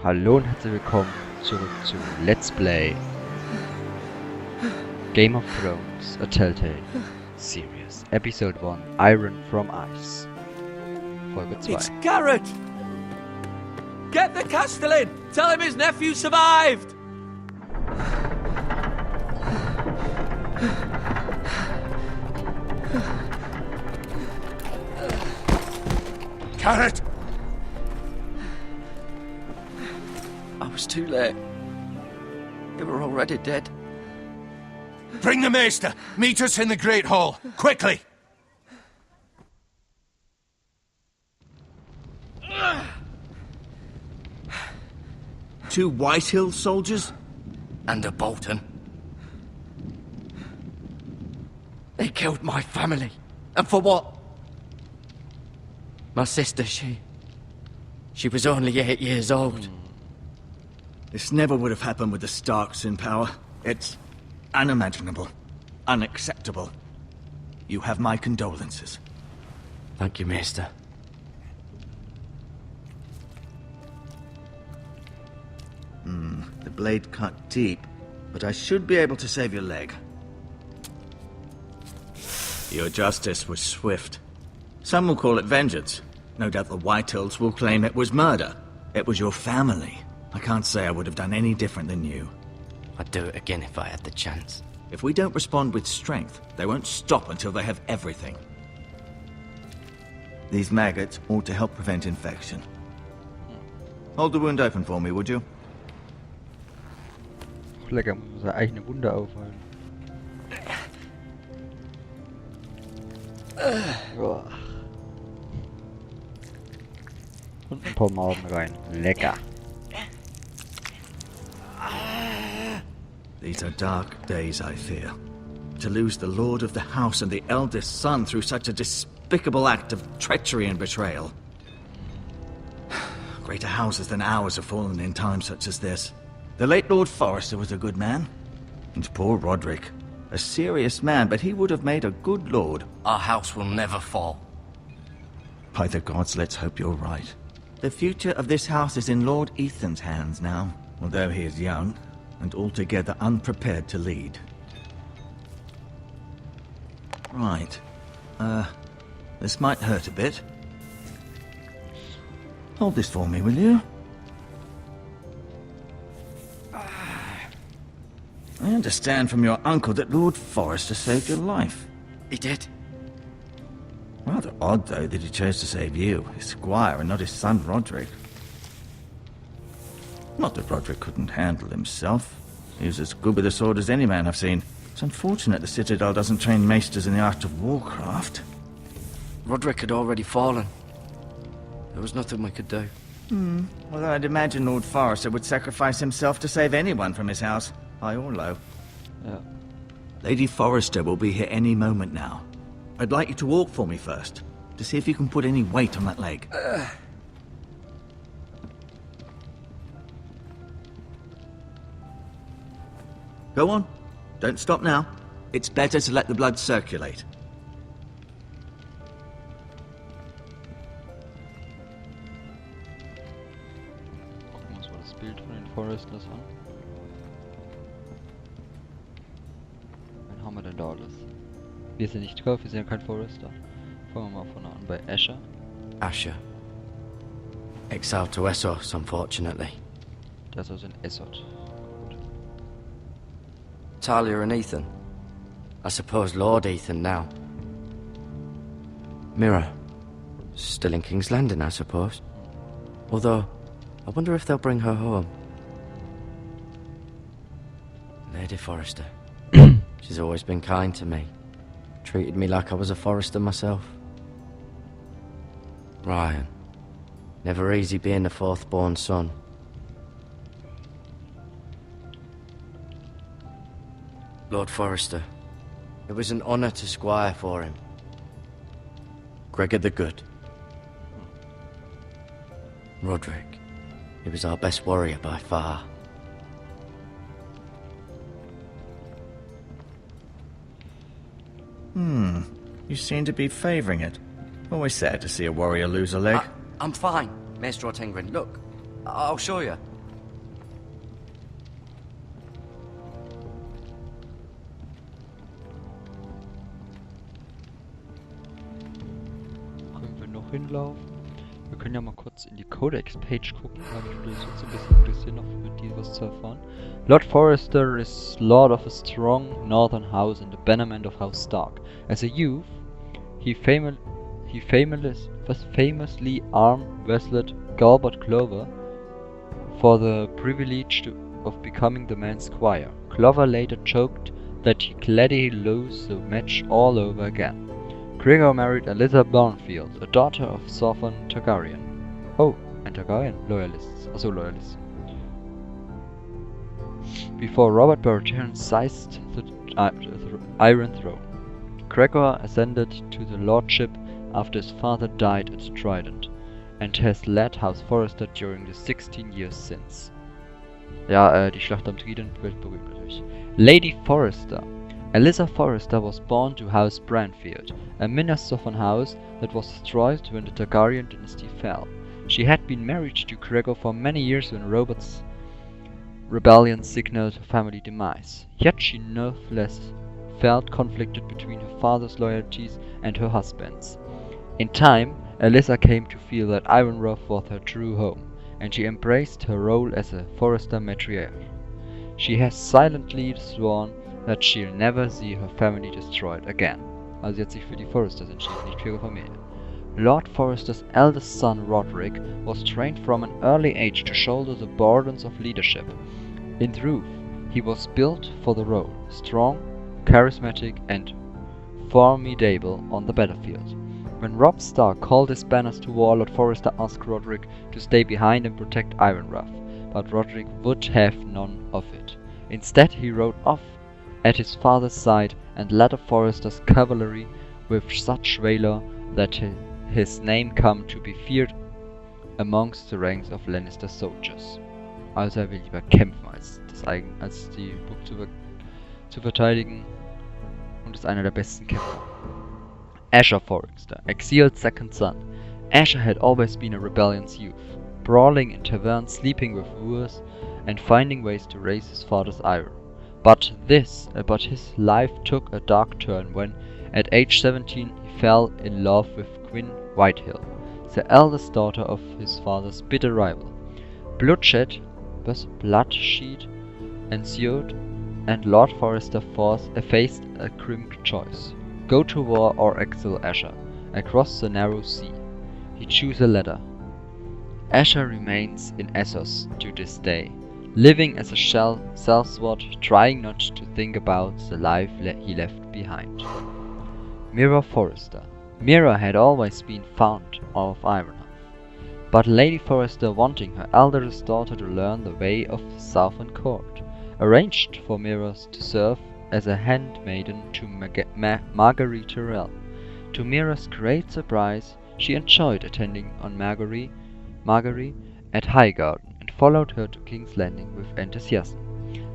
Hallo und herzlich willkommen zurück zu Let's Play Game of Thrones, a Telltale Series, Episode 1, Iron from Ice, Folge 2. It's Garrett! Get the Castellan! Tell him his nephew survived! Garrett! I was too late. They were already dead. Bring the Maester! Meet us in the Great Hall! Quickly! Two Whitehill soldiers? And a Bolton. They killed my family. And for what? My sister, she was only 8 years old. This never would have happened with the Starks in power. It's unimaginable. Unacceptable. You have my condolences. Thank you, Maester. The blade cut deep, but I should be able to save your leg. Your justice was swift. Some will call it vengeance. No doubt the Whitehills will claim it was murder. It was your family. I can't say I would have done any different than you. I'd do it again if I had the chance. If we don't respond with strength, they won't stop until they have everything. These maggots ought to help prevent infection. Hold the wound open for me, would you? Lecker, muss er eigene Wunde aufheilen. Boah. Und ein paar Maden rein. Lecker. These are dark days, I fear. To lose the lord of the house and the eldest son through such a despicable act of treachery and betrayal. Greater houses than ours have fallen in times such as this. The late Lord Forrester was a good man. And poor Roderick. A serious man, but he would have made a good lord. Our house will never fall. By the gods, let's hope you're right. The future of this house is in Lord Ethan's hands now, although he is young and altogether unprepared to lead. Right. This might hurt a bit. Hold this for me, will you? I understand from your uncle that Lord Forrester saved your life. He did. Rather odd, though, that he chose to save you, his squire, and not his son Roderick. Not that Roderick couldn't handle himself. He was as good with a sword as any man I've seen. It's unfortunate the Citadel doesn't train maesters in the art of warcraft. Roderick had already fallen. There was nothing we could do. Although I'd imagine Lord Forrester would sacrifice himself to save anyone from his house, high or low. Ja. Lady Forrester will be here any moment now. I'd like you to walk for me first, to see if you can put any weight on that leg. Go on. Don't stop now. It's better to let the blood circulate. Gucken wir uns mal das Bild von den Forresters an. Wen haben wir denn da alles? Wir sind nicht drauf, wir sind ja kein Forrester. Fangen wir mal von an bei Asher. Asher. Exiled to Essos, unfortunately. Der ist also in Essot. Talia and Ethan. I suppose Lord Ethan now. Mira. Still in King's Landing, I suppose. Although, I wonder if they'll bring her home. Lady Forrester. She's always been kind to me. Treated me like I was a Forrester myself. Ryan. Never easy being the fourth-born son. Lord Forrester. It was an honor to squire for him. Gregor the Good. Roderick. He was our best warrior by far. You seem to be favoring it. Always sad to see a warrior lose a leg. I'm fine, Maester Ortengrin. Look, I'll show you. Können wir noch hinlaufen? Wir können ja mal kurz in die Codex-Page gucken, weil mich würde das jetzt ein bisschen interessieren, noch über die was zu erfahren. Lord Forrester is lord of a strong northern house and the bannerman of House Stark. As a youth, he famously arm-wrestled Galbart Clover for the privilege of becoming the man's squire. Clover later joked that he gladly lose the match all over again. Gregor married Alyssa Barnfield, a daughter of Sovereign Targaryen. Oh, and Targaryen loyalists. Also loyalists. Before Robert Baratheon seized the Iron Throne, Gregor ascended to the lordship after his father died at Trident, and has led House Forrester during the 16 years since. Ja, die Schlacht am Trident, weltberühmt natürlich. Lady Forrester. Alyssa Forrester was born to House Branfield, a Minnesothan house that was destroyed when the Targaryen dynasty fell. She had been married to Gregor for many years when Robert's rebellion signaled her family demise. Yet she nevertheless felt conflicted between her father's loyalties and her husband's. In time, Alyssa came to feel that Ironrath was her true home, and she embraced her role as a Forrester matriarch. She has silently sworn that she'll never see her family destroyed again. Also sie hat sich für die Forresters entschieden, nicht für ihre Familie. Lord Forrester's eldest son Roderick was trained from an early age to shoulder the burdens of leadership. In truth, he was built for the role, strong, charismatic and formidable on the battlefield. When Robb Stark called his banners to war, Lord Forrester asked Roderick to stay behind and protect Ironrath, but Roderick would have none of it. Instead, he rode off at his father's side and led the Forrester's cavalry with such valor that his name come to be feared amongst the ranks of Lannister soldiers. Also er will lieber kämpfen, als die Burg zu verteidigen, und ist einer der besten Kämpfer. Asher Forrester, exiled second son. Asher had always been a rebellious youth, brawling in taverns, sleeping with wooers, and finding ways to raise his father's ire. But his life took a dark turn when, at age 17, he fell in love with Queen Whitehill, the eldest daughter of his father's bitter rival. Bloodshed ensued, and Lord Forrester faced a grim choice: go to war or exile Asher across the narrow sea. He chose the latter. Asher remains in Essos to this day, living as a sellsword, trying not to think about the life he left behind. Meera Forrester. Meera had always been fond of Ironrath, but Lady Forrester, wanting her eldest daughter to learn the way of the Southern court, arranged for Meera to serve as a handmaiden to Marguerite Tyrell. To Meera's great surprise, she enjoyed attending on Marguerite at Highgarden and followed her to King's Landing with enthusiasm.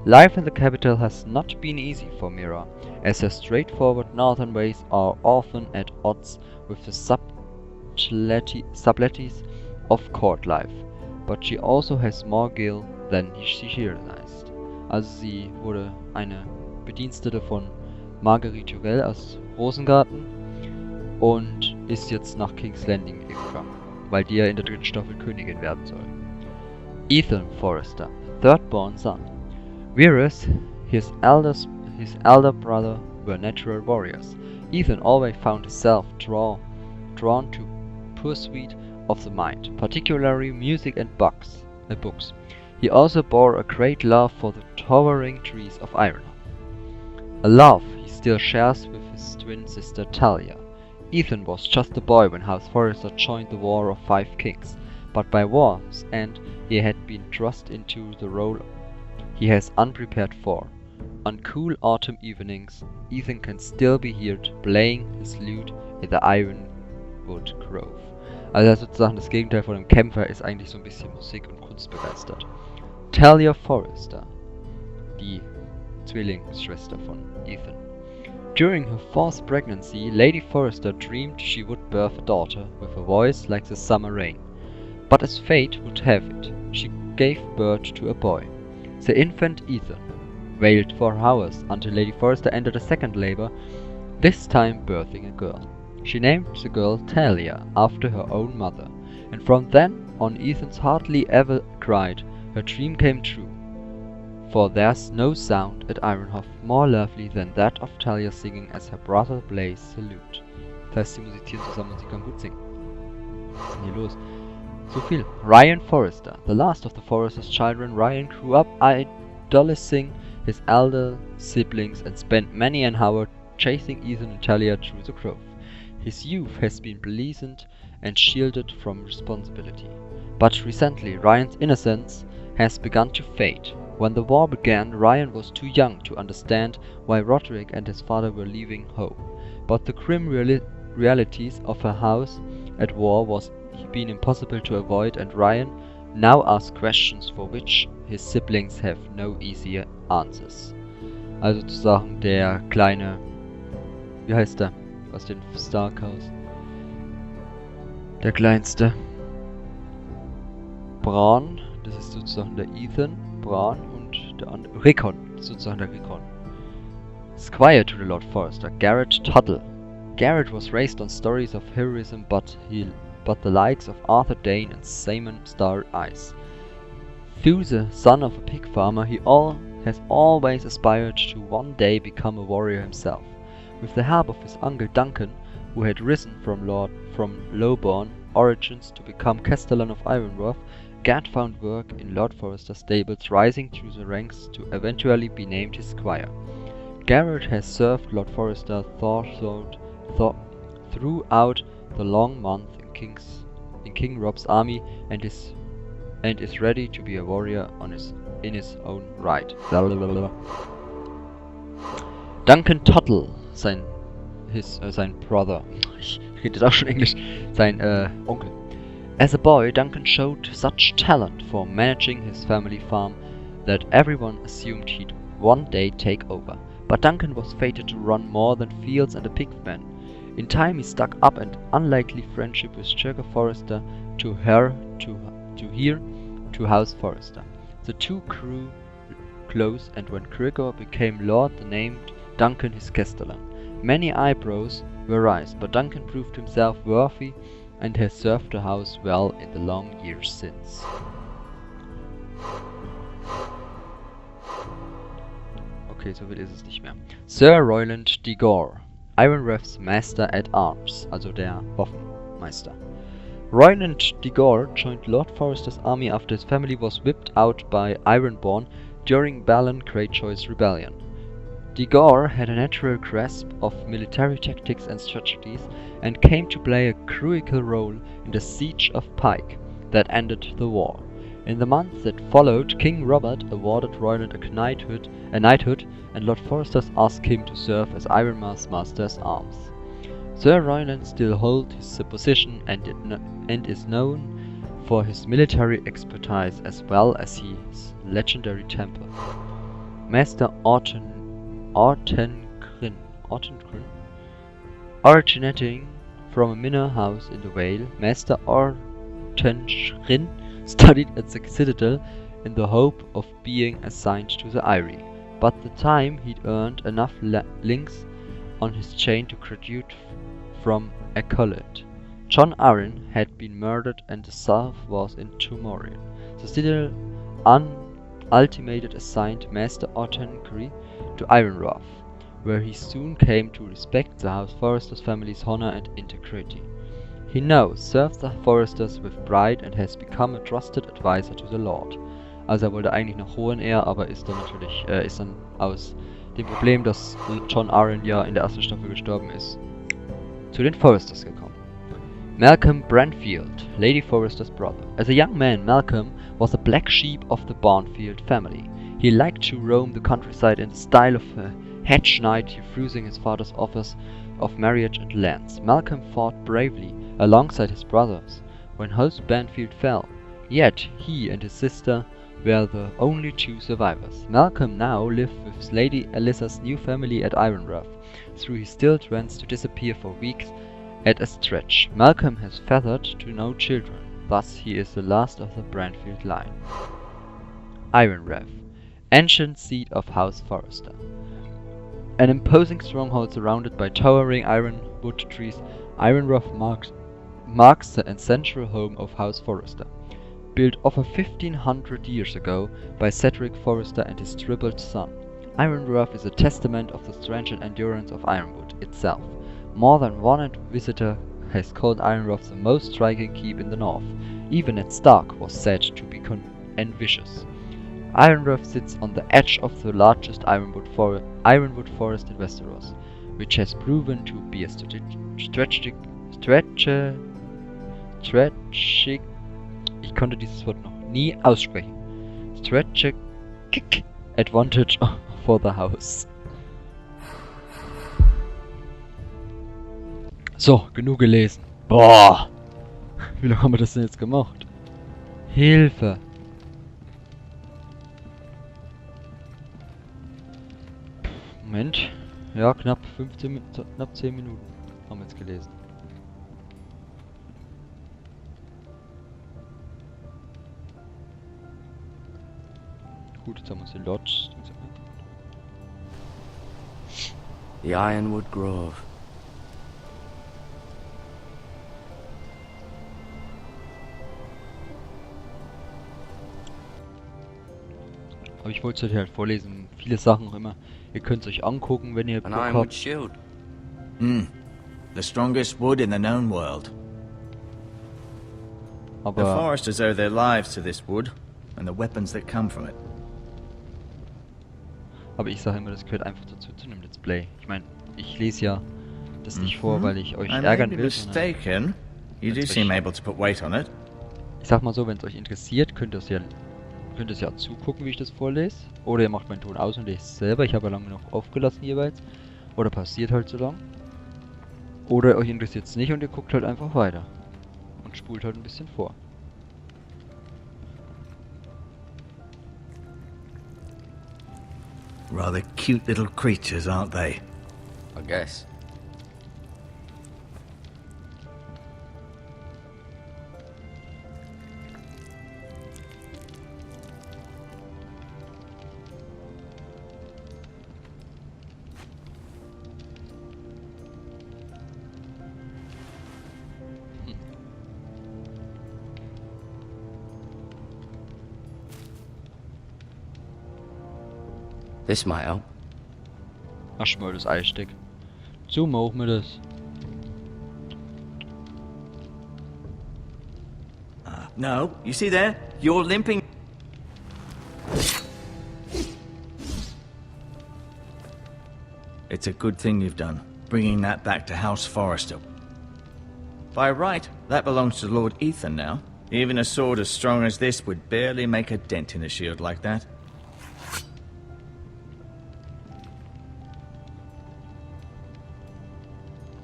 Life in the capital has not been easy for Meera, as her straightforward northern ways are often at odds with the subtleties of court life, but she also has more gil than she realized. Also sie wurde eine Bedienstete von Marguerite Tyrell aus Rosengarten und ist jetzt nach King's Landing gegangen, weil die ja in der dritten Staffel Königin werden soll. Ethan Forrester, third-born son. Whereas his elder brother were natural warriors, Ethan always found himself drawn to pursuit of the mind, particularly music and books. He also bore a great love for the towering trees of Ironrath, a love he still shares with his twin sister Talia. Ethan was just a boy when House Forrester joined the War of Five Kings, but by war's end he had been thrust into the role he has unprepared for. On cool autumn evenings, Ethan can still be heard playing his lute in the Ironwood Grove. Also sozusagen das Gegenteil von einem Kämpfer, ist eigentlich so ein bisschen Musik- und Kunst begeistert. Talia Forrester, die Zwillingsschwester von Ethan. During her fourth pregnancy, Lady Forrester dreamed she would birth a daughter with a voice like the summer rain. But as fate would have it, she gave birth to a boy, the infant Ethan, wailed for hours until Lady Forrester entered a second labor, this time birthing a girl. She named the girl Talia after her own mother, and from then on Ethan's hardly ever cried. Her dream came true. For there's no sound at Ironhof more lovely than that of Talia singing as her brother Blaze salute. Das heißt, sie musizieren zusammen und sie kann gut singen. Was ist denn hier los? So viel. Ryan Forrester. The last of the Forresters' children, Ryan grew up idolizing his elder siblings and spent many an hour chasing Ethan and Talia through the grove. His youth has been blazoned and shielded from responsibility. But recently, Ryan's innocence has begun to fade. When the war began, Ryan was too young to understand why Roderick and his father were leaving home. But the grim realities of a house at war was been impossible to avoid, and Ryan now asks questions for which his siblings have no easier answers. Also sozusagen der kleine, wie heißt der, aus dem Stark-Haus? Der kleinste. Bran, das ist sozusagen der Ethan, Bran und der andere, Rickon, sozusagen der Rickon. Squire to the Lord Forrester, Garrett Tuttle. Garrett was raised on stories of heroism, but the likes of Arthur Dane and Simon Star Ice. Though the son of a pig farmer, he has always aspired to one day become a warrior himself. With the help of his Uncle Duncan, who had risen from low-born origins to become Castellan of Ironworth, Gad found work in Lord Forrester's stables, rising through the ranks to eventually be named his squire. Garrett has served Lord Forrester throughout the long month in King Rob's army and is ready to be a warrior in his own right. Duncan Tuttle, sein Brother, ich rede jetzt auch schon Englisch, sein Onkel. As a boy, Duncan showed such talent for managing his family farm that everyone assumed he'd one day take over. But Duncan was fated to run more than fields and a pigpen. In time he struck up an unlikely friendship with Sherger Forrester to House Forrester. The two grew close, and when Gregor became lord, they named Duncan his Castellan. Many eyebrows were raised, but Duncan proved himself worthy and has served the house well in the long years since. Okay, so viel ist es nicht mehr. Sir Royland de Gore, Ironworth's Master at Arms, also der Waffenmeister. Royland de Gore joined Lord Forrester's army after his family was whipped out by Ironborn during Balon Greyjoy's rebellion. De Gore had a natural grasp of military tactics and strategies, and came to play a crucial role in the Siege of Pike that ended the war. In the months that followed, King Robert awarded Royland a knighthood, and Lord Forrester asked him to serve as Ironmar's Master at Arms. Sir Royland still holds his position and is known for his military expertise as well as his legendary temper. Master Ortengrin, originating from a minor house in the Vale, Master Ortengrin studied at the Citadel in the hope of being assigned to the Eyrie, but the time he'd earned enough links on his chain to graduate from Erkentnissen. John Arryn had been murdered and the South was in turmoil. The Citadel ultimately assigned Master Ortengrin to Ironworth, where he soon came to respect the House Forrester's family's honor and integrity. He now serves the Forresters with pride and has become a trusted advisor to the Lord. Also wollte eigentlich nach Hohenehr, aber ist dann natürlich, ist dann aus dem Problem, dass John Arryn ja in der ersten Staffel gestorben ist, zu den Forresters gekommen. Malcolm Branfield, Lady Forrester's brother. As a young man, Malcolm was a black sheep of the Barnfield family. He liked to roam the countryside in the style of a hedge knight, refusing his father's offers of marriage and lands. Malcolm fought bravely alongside his brothers when House Banfield fell, yet he and his sister were the only two survivors. Malcolm now lived with Lady Alyssa's new family at Ironworth, though he still tends to disappear for weeks at a stretch. Malcolm has fathered to no children, thus he is the last of the Branfield line. Ironrath, ancient seat of House Forrester. An imposing stronghold surrounded by towering ironwood trees, Ironrath marks the ancestral home of House Forrester. Built over 1500 years ago by Cedric Forrester and his tripled son, Ironrath is a testament of the strength and endurance of Ironwood itself. More than one visitor has called Ironrath the most striking keep in the north. Even Ned Stark was said to be envious. Ironrath sits on the edge of the largest ironwood forest in Westeros, which has proven to be a strategic ich konnte dieses Wort noch nie aussprechen. Strategic advantage for the house. So, genug gelesen. Boah! Wie lange haben wir das denn jetzt gemacht? Hilfe! Moment. Ja, knapp 10 Minuten haben wir jetzt gelesen. Gut, jetzt haben wir uns den Lodge. The Ironwood Grove. Aber ich wollte es halt vorlesen. Viele Sachen auch immer. Ihr könnt es euch angucken, wenn ihr Bock An ironwood habt. shield. The strongest wood in the known world. The Aber Forresters owe their lives to this wood, and the weapons that come from it. ich sage immer, das gehört einfach dazu zu einem Let's Play. Ich meine, ich lese ja das nicht vor, weil ich euch I may ärgern be will. sondern mistaken. You do That's seem right. able to put weight on it. Ich sag mal so, wenn es euch interessiert, könnt ihr es ja zugucken, wie ich das vorlese. Oder ihr macht meinen Ton aus und lest es selber. Ich habe ja lange noch aufgelassen jeweils. Oder passiert halt so lang. Oder euch interessiert es nicht und ihr guckt halt einfach weiter. Und spult halt ein bisschen vor. Rather cute little creatures, aren't they? I guess. This might help. Ach, schmol das Eisstück. So machen wir das. No, you see there? You're limping. It's a good thing you've done, bringing that back to House Forrester. By right, that belongs to Lord Ethan now. Even a sword as strong as this would barely make a dent in a shield like that.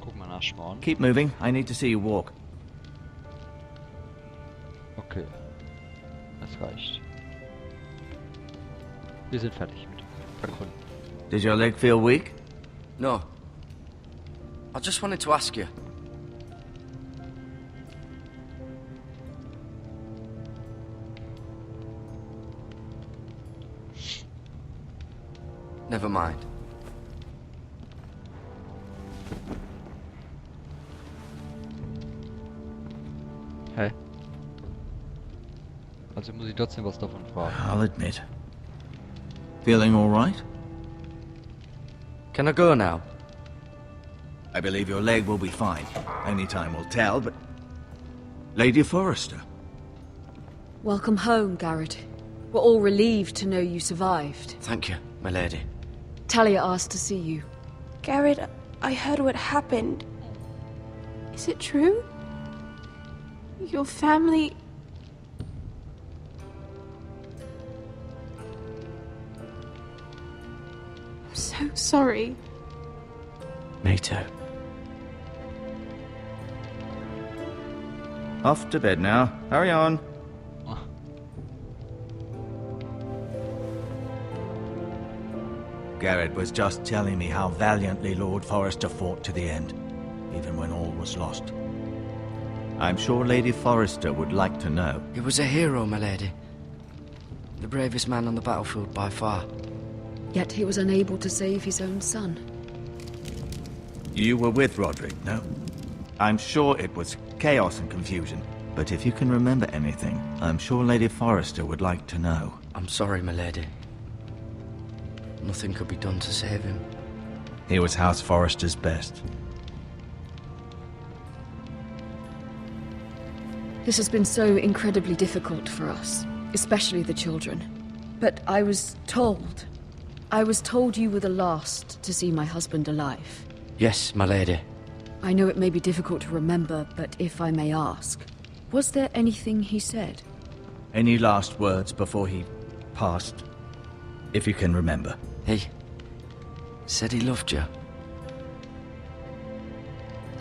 Guck mal nach, Schmarrn. Keep moving, I need to see you walk. Okay. Das reicht. Wir sind fertig mit Erkunden. Did your leg feel weak? No. I just wanted to ask you. Never mind. Hä? Also muss ich trotzdem was davon fragen. I'll admit. Feeling all right? Can I go now? I believe your leg will be fine. Only time will tell, but... Lady Forrester. Welcome home, Garrett. We're all relieved to know you survived. Thank you, my lady. Talia asked to see you. Garrett, I heard what happened. Is it true? Your family... I'm so sorry. Me too. Off to bed now. Hurry on. Garrett was just telling me how valiantly Lord Forrester fought to the end, even when all was lost. I'm sure Lady Forrester would like to know. He was a hero, my lady. The bravest man on the battlefield by far. Yet he was unable to save his own son. You were with Roderick, no? I'm sure it was chaos and confusion. But if you can remember anything, I'm sure Lady Forrester would like to know. I'm sorry, my lady. Nothing could be done to save him. He was House Forrester's best. This has been so incredibly difficult for us, especially the children. But I was told you were the last to see my husband alive. Yes, my lady. I know it may be difficult to remember, but if I may ask, was there anything he said? Any last words before he passed? If you can remember. He said he loved you.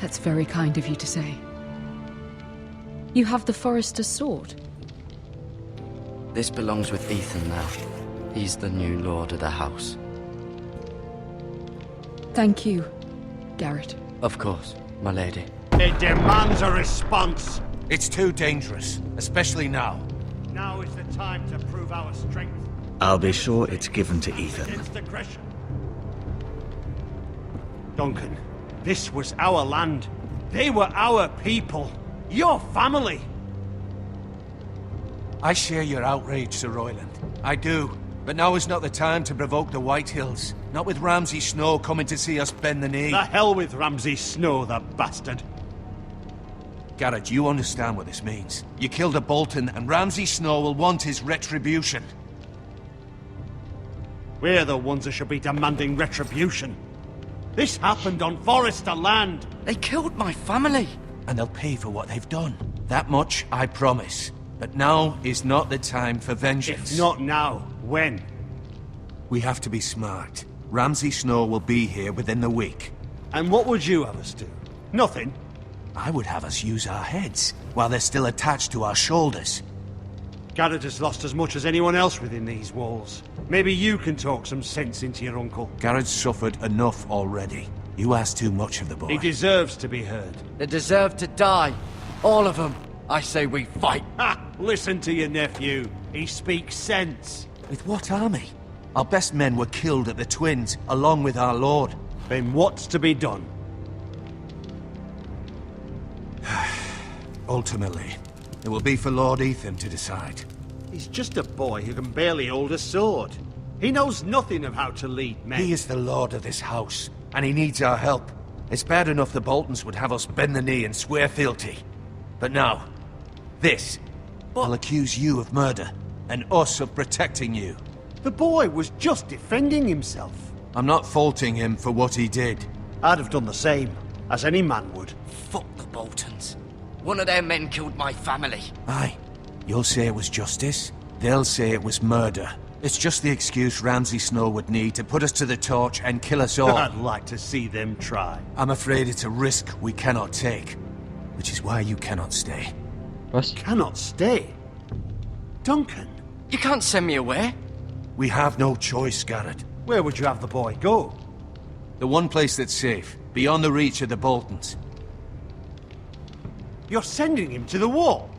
That's very kind of you to say. You have the Forrester's sword. This belongs with Ethan now. He's the new lord of the house. Thank you, Garrett. Of course, my lady. It demands a response. It's too dangerous, especially now. Now is the time to prove our strength. I'll be sure it's given to Ethan. Against aggression. Duncan, this was our land. They were our people. Your family. I share your outrage, Sir Royland. I do. But now is not the time to provoke the White Hills. Not with Ramsay Snow coming to see us bend the knee. The hell with Ramsay Snow, the bastard. Garrett, you understand what this means. You killed a Bolton, and Ramsay Snow will want his retribution. We're the ones that should be demanding retribution. This happened on Forrester land. They killed my family. And they'll pay for what they've done. That much, I promise. But now is not the time for vengeance. If not now, when? We have to be smart. Ramsay Snow will be here within the week. And what would you have us do? Nothing? I would have us use our heads, while they're still attached to our shoulders. Garrett has lost as much as anyone else within these walls. Maybe you can talk some sense into your uncle. Garrett's suffered enough already. You ask too much of the boy. He deserves to be heard. They deserve to die. All of them. I say we fight. Ha! Listen to your nephew. He speaks sense. With what army? Our best men were killed at the Twins, along with our lord. Then what's to be done? Ultimately, it will be for Lord Ethan to decide. He's just a boy who can barely hold a sword. He knows nothing of how to lead men. He is the lord of this house, and he needs our help. It's bad enough the Boltons would have us bend the knee and swear fealty. But now, this. I'll accuse you of murder, and us of protecting you. The boy was just defending himself. I'm not faulting him for what he did. I'd have done the same, as any man would. Fuck the Boltons. One of their men killed my family. Aye. You'll say it was justice. They'll say it was murder. It's just the excuse Ramsay Snow would need to put us to the torch and kill us all. I'd like to see them try. I'm afraid it's a risk we cannot take. Which is why you cannot stay. Was? Cannot stay. Duncan, You can't send me away. We have no choice, Garrett. where would you have the boy go? The one place that's safe, beyond the reach of the Boltons. You're sending him to the wall.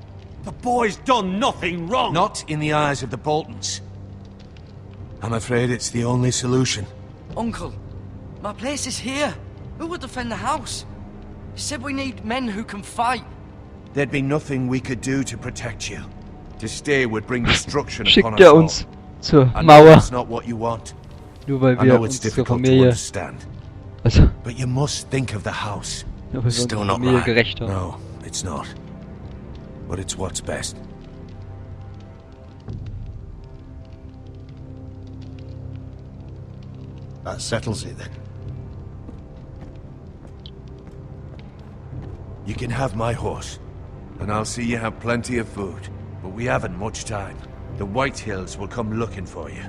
The boy's done nothing wrong. Not in the eyes of the Boltons. I'm afraid it's the only solution. Uncle, my place is here. Who will defend the house? You said we need men who can fight. There'd be nothing we could do to protect you. To stay would bring destruction upon Schickt us er all. uns zur I know Mauer, that's not what you want. nur weil I wir know it's unsere difficult to Familie, understand. also, But you must think of the house. nur weil wir Still unsere not Familie right. gerecht haben. No, it's not. But it's what's best. That settles it then. You can have my horse, and I'll see you have plenty of food. But we haven't much time. The White Hills will come looking for you.